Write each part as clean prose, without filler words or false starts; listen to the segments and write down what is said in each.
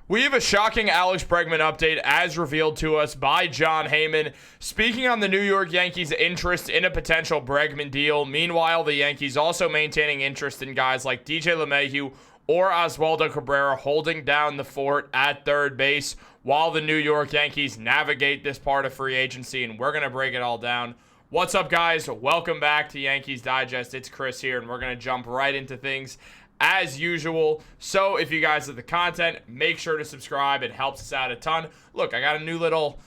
We have a shocking Alex Bregman update as revealed to us by Jon Heyman, speaking on the New York Yankees' interest in a potential Bregman deal. Meanwhile, the Yankees also maintaining interest in guys like DJ LeMahieu or Oswaldo Cabrera holding down the fort at third base while the New York Yankees navigate this part of free agency, and we're going to break it all down. What's up, guys? Welcome back to Yankees Digest. It's Chris here, and we're going to jump right into things as usual. So if you guys like the content, make sure to subscribe. It helps us out a ton. Look, I got a new little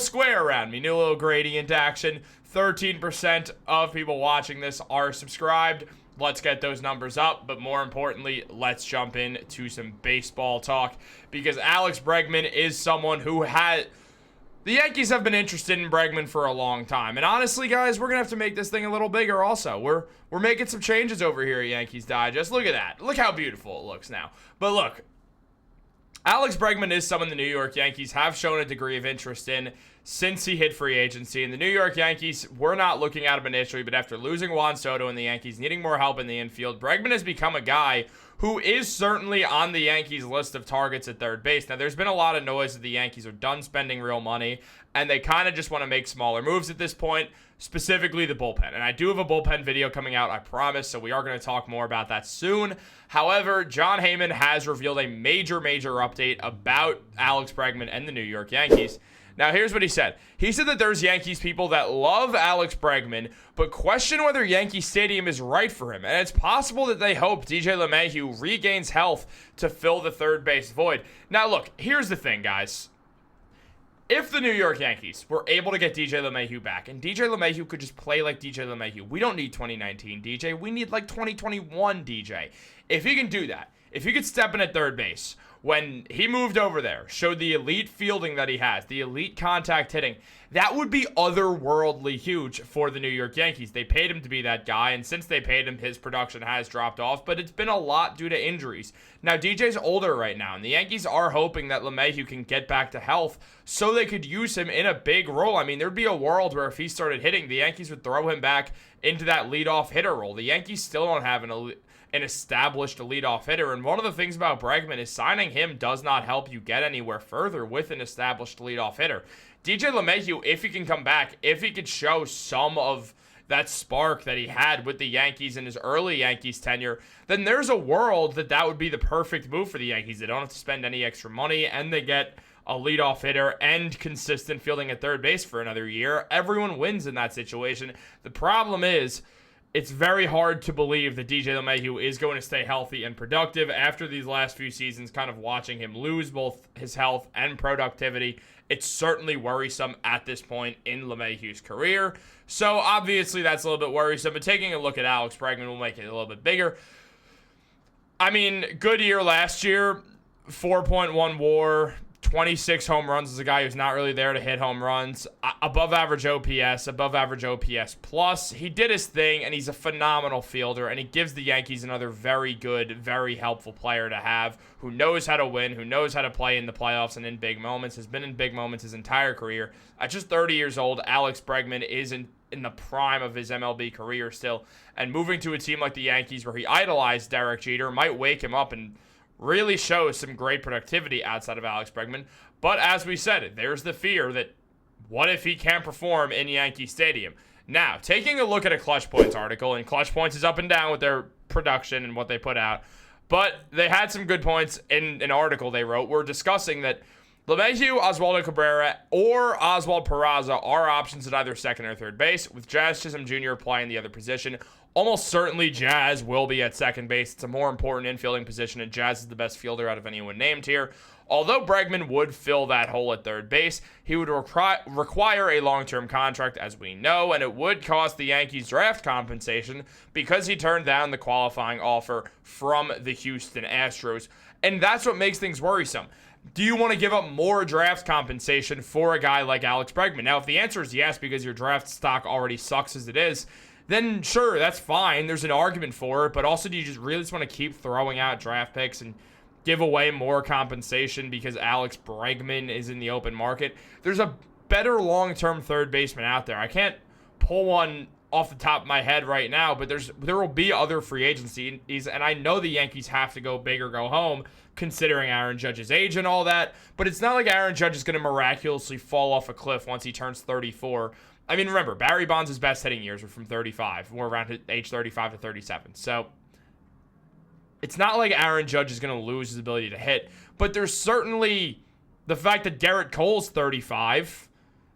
square around me, new little gradient action. 13% of people watching this are subscribed. Let's get those numbers up, but more importantly, let's jump into some baseball talk, because Alex Bregman is someone who the Yankees have been interested in Bregman for a long time. And honestly, guys, we're going to have to make this thing a little bigger also. We're making some changes over here at Yankees Digest. Look at that. Look how beautiful it looks now. But look, Alex Bregman is someone the New York Yankees have shown a degree of interest in since he hit free agency. And the New York Yankees were not looking at him initially, but after losing Juan Soto and the Yankees needing more help in the infield, Bregman has become a guy who is certainly on the Yankees' list of targets at third base. Now, there's been a lot of noise that the Yankees are done spending real money, and they kind of just want to make smaller moves at this point, specifically the bullpen. And I do have a bullpen video coming out, I promise, so we are going to talk more about that soon. However, Jon Heyman has revealed a major update about Alex Bregman and the New York Yankees. Now, here's what he said. He said that there's Yankees people that love Alex Bregman, but question whether Yankee Stadium is right for him. And it's possible that they hope DJ LeMahieu regains health to fill the third base void. Now, look, here's the thing, guys. If the New York Yankees were able to get DJ LeMahieu back, and DJ LeMahieu could just play like DJ LeMahieu, we don't need 2019 DJ, we need like 2021 DJ. If he can do that, if he could step in at third base, when he moved over there, showed the elite fielding that he has, the elite contact hitting, that would be otherworldly huge for the New York Yankees. They paid him to be that guy, and since they paid him, his production has dropped off, but it's been a lot due to injuries. Now, DJ's older right now, and the Yankees are hoping that LeMahieu can get back to health so they could use him in a big role. I mean, there'd be a world where if he started hitting, the Yankees would throw him back into that leadoff hitter role. The Yankees still don't have an established leadoff hitter, and one of the things about Bregman is signing him does not help you get anywhere further with an established leadoff hitter. DJ LeMahieu, if he can come back, if he could show some of that spark that he had with the Yankees in his early Yankees tenure, then there's a world that would be the perfect move for the Yankees. They don't have to spend any extra money, and they get a leadoff hitter and consistent fielding at third base for another year. Everyone wins in that situation. The problem is, it's very hard to believe that DJ LeMahieu is going to stay healthy and productive after these last few seasons, kind of watching him lose both his health and productivity. It's certainly worrisome at this point in LeMahieu's career. So obviously that's a little bit worrisome, but taking a look at Alex Bregman will make it a little bit bigger. I mean, good year last year, 4.1 WAR, 26 home runs as a guy who's not really there to hit home runs, above average OPS plus. He did his thing, and he's a phenomenal fielder, and he gives the Yankees another very good, very helpful player to have who knows how to win, who knows how to play in the playoffs and in big moments, has been in big moments his entire career. At just 30 years old, Alex Bregman is in the prime of his MLB career still, and moving to a team like the Yankees where he idolized Derek Jeter might wake him up and really shows some great productivity outside of Alex Bregman. But as we said, there's the fear that what if he can't perform in Yankee Stadium? Now, taking a look at a Clutch Points article, and Clutch Points is up and down with their production and what they put out, but they had some good points in an article they wrote. We're discussing that LeMahieu, Oswaldo Cabrera, or Oswald Peraza are options at either second or third base, with Jazz Chisholm Jr. playing the other position. Almost certainly Jazz will be at second base. It's a more important infielding position, and Jazz is the best fielder out of anyone named here. Although Bregman would fill that hole at third base, he would require a long-term contract, as we know, and it would cost the Yankees draft compensation because he turned down the qualifying offer from the Houston Astros. And that's what makes things worrisome. Do you want to give up more draft compensation for a guy like Alex Bregman? Now, if the answer is yes, because your draft stock already sucks as it is, then sure, that's fine. There's an argument for it, but also do you just really want to keep throwing out draft picks and give away more compensation because Alex Bregman is in the open market? There's a better long-term third baseman out there. I can't pull one off the top of my head right now, but there will be other free agencies, and I know the Yankees have to go big or go home, considering Aaron Judge's age and all that, but it's not like Aaron Judge is going to miraculously fall off a cliff once he turns 34. I mean, remember, Barry Bonds' best hitting years were from 35, more around age 35 to 37, so it's not like Aaron Judge is going to lose his ability to hit, but there's certainly the fact that Garrett Cole's 35.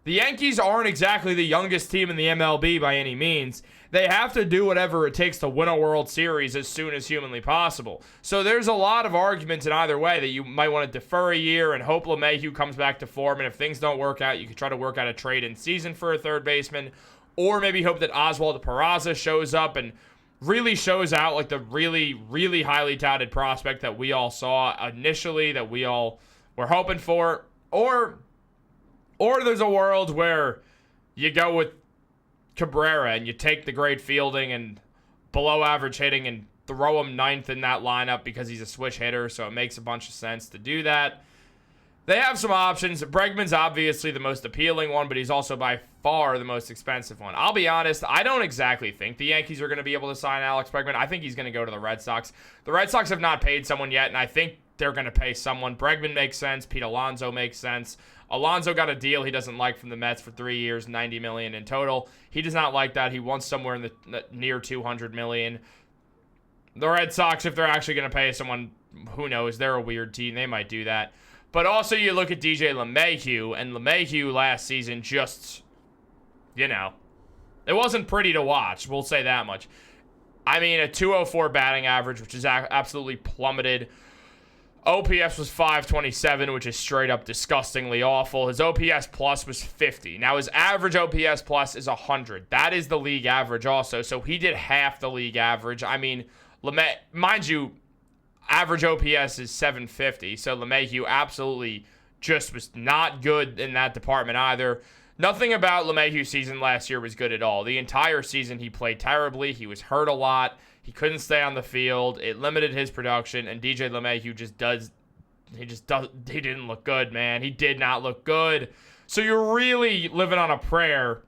The Yankees aren't exactly the youngest team in the MLB by any means. They have to do whatever it takes to win a World Series as soon as humanly possible. So there's a lot of arguments in either way that you might want to defer a year and hope LeMahieu comes back to form. And if things don't work out, you could try to work out a trade in season for a third baseman. Or maybe hope that Oswald Peraza shows up and really shows out like the really, really highly touted prospect that we all saw initially, that we all were hoping for. Or there's a world where you go with Cabrera and you take the great fielding and below average hitting and throw him ninth in that lineup because he's a switch hitter, so it makes a bunch of sense to do that. They have some options. Bregman's obviously the most appealing one, but he's also by far the most expensive one. I'll be honest, I don't exactly think the Yankees are going to be able to sign Alex Bregman. I think he's going to go to the Red Sox. The Red Sox have not paid someone yet, and I think they're going to pay someone. Bregman makes sense. Pete Alonso makes sense. Alonso got a deal he doesn't like from the Mets for 3 years, $90 million in total. He does not like that. He wants somewhere in the near $200 million. The Red Sox, if they're actually going to pay someone, who knows? They're a weird team. They might do that. But also you look at DJ LeMahieu, and LeMahieu last season just, it wasn't pretty to watch. We'll say that much. I mean, a 204 batting average, which is absolutely plummeted. OPS was 527, which is straight up disgustingly awful. His OPS plus was 50. Now, his average OPS plus is 100. That is the league average also, so he did half the league average. I mean, mind you, average OPS is 750, so LeMahieu absolutely just was not good in that department either. Nothing about LeMahieu's season last year was good at all. The entire season he played terribly. He was hurt a lot. He couldn't stay on the field. It limited his production, and DJ LeMahieu he didn't look good, man. He did not look good. So you're really living on a prayer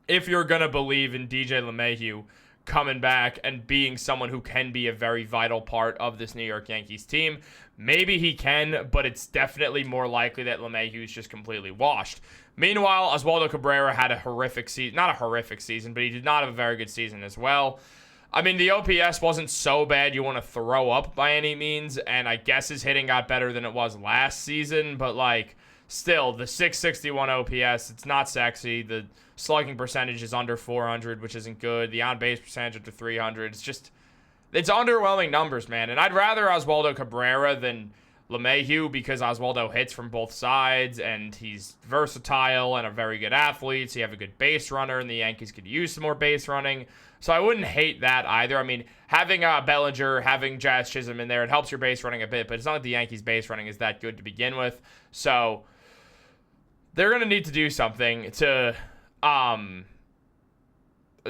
if you're going to believe in DJ LeMahieu coming back and being someone who can be a very vital part of this New York Yankees team. Maybe he can, but it's definitely more likely that LeMahieu is just completely washed. Meanwhile, Oswaldo Cabrera had a horrific season. Not a horrific season, but he did not have a very good season as well. I mean, the OPS wasn't so bad you want to throw up by any means, and I guess his hitting got better than it was last season, but, still, the 661 OPS, it's not sexy. The slugging percentage is under 400, which isn't good. The on-base percentage under 300. It's underwhelming numbers, man, and I'd rather Oswaldo Cabrera than LeMahieu because Oswaldo hits from both sides, and he's versatile and a very good athlete, so you have a good base runner, and the Yankees could use some more base running. So I wouldn't hate that either. I mean, having Bellinger, having Jazz Chisholm in there, it helps your base running a bit, but it's not like the Yankees' base running is that good to begin with. So they're going to need to do something to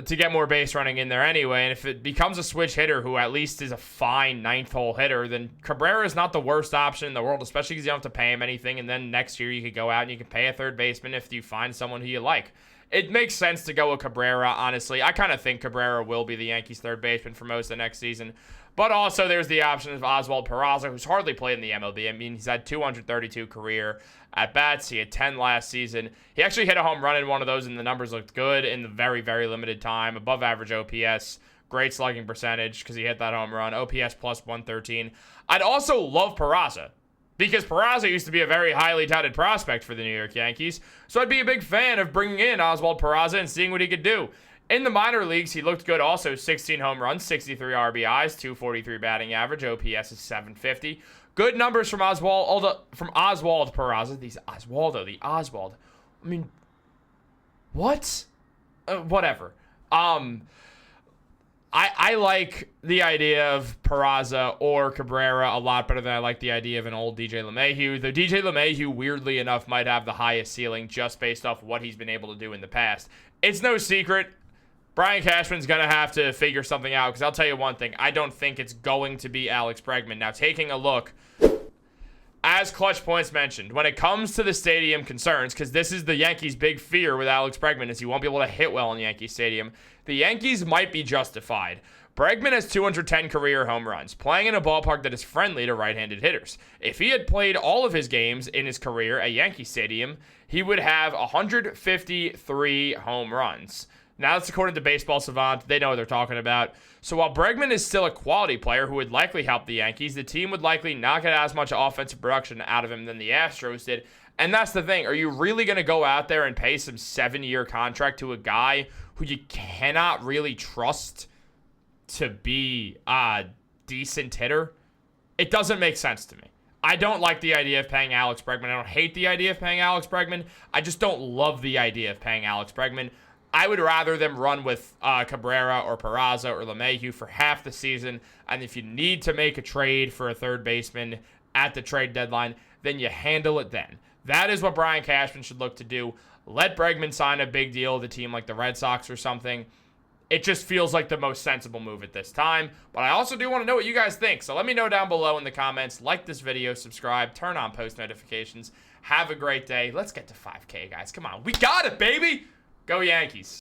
get more base running in there anyway. And if it becomes a switch hitter who at least is a fine ninth hole hitter, then Cabrera is not the worst option in the world, especially because you don't have to pay him anything. And then next year you could go out and you can pay a third baseman if you find someone who you like. It makes sense to go with Cabrera, honestly. I kind of think Cabrera will be the Yankees' third baseman for most of the next season. But also there's the option of Oswald Peraza, who's hardly played in the MLB. I mean, he's had 232 career at-bats. He had 10 last season. He actually hit a home run in one of those, and the numbers looked good in the very, very limited time. Above average OPS, great slugging percentage because he hit that home run. OPS plus 113. I'd also love Peraza, because Peraza used to be a very highly touted prospect for the New York Yankees, so I'd be a big fan of bringing in Oswald Peraza and seeing what he could do. In the minor leagues, he looked good also. 16 home runs, 63 RBIs, 243 batting average, OPS is 750. Good numbers from Oswald Peraza. The Oswald. I mean, what? Whatever. I like the idea of Peraza or Cabrera a lot better than I like the idea of an old DJ LeMahieu. Though DJ LeMahieu, weirdly enough, might have the highest ceiling just based off what he's been able to do in the past. It's no secret Brian Cashman's going to have to figure something out, because I'll tell you one thing. I don't think it's going to be Alex Bregman. Now, taking a look, as as Clutch Points mentioned, when it comes to the stadium concerns, because this is the Yankees' big fear with Alex Bregman, is he won't be able to hit well in Yankee Stadium, the Yankees might be justified. Bregman has 210 career home runs, playing in a ballpark that is friendly to right-handed hitters. If he had played all of his games in his career at Yankee Stadium, he would have 153 home runs. Now, that's according to Baseball Savant. They know what they're talking about. So while Bregman is still a quality player who would likely help the Yankees, the team would likely not get as much offensive production out of him than the Astros did. And that's the thing. Are you really going to go out there and pay some 7-year contract to a guy who you cannot really trust to be a decent hitter? It doesn't make sense to me. I don't like the idea of paying Alex Bregman. I don't hate the idea of paying Alex Bregman. I just don't love the idea of paying Alex Bregman. I would rather them run with Cabrera or Peraza or LeMahieu for half the season. And if you need to make a trade for a third baseman at the trade deadline, then you handle it then. That is what Brian Cashman should look to do. Let Bregman sign a big deal with a team like the Red Sox or something. It just feels like the most sensible move at this time. But I also do want to know what you guys think. So let me know down below in the comments. Like this video, subscribe, turn on post notifications. Have a great day. Let's get to 5K, guys. Come on. We got it, baby. Go Yankees.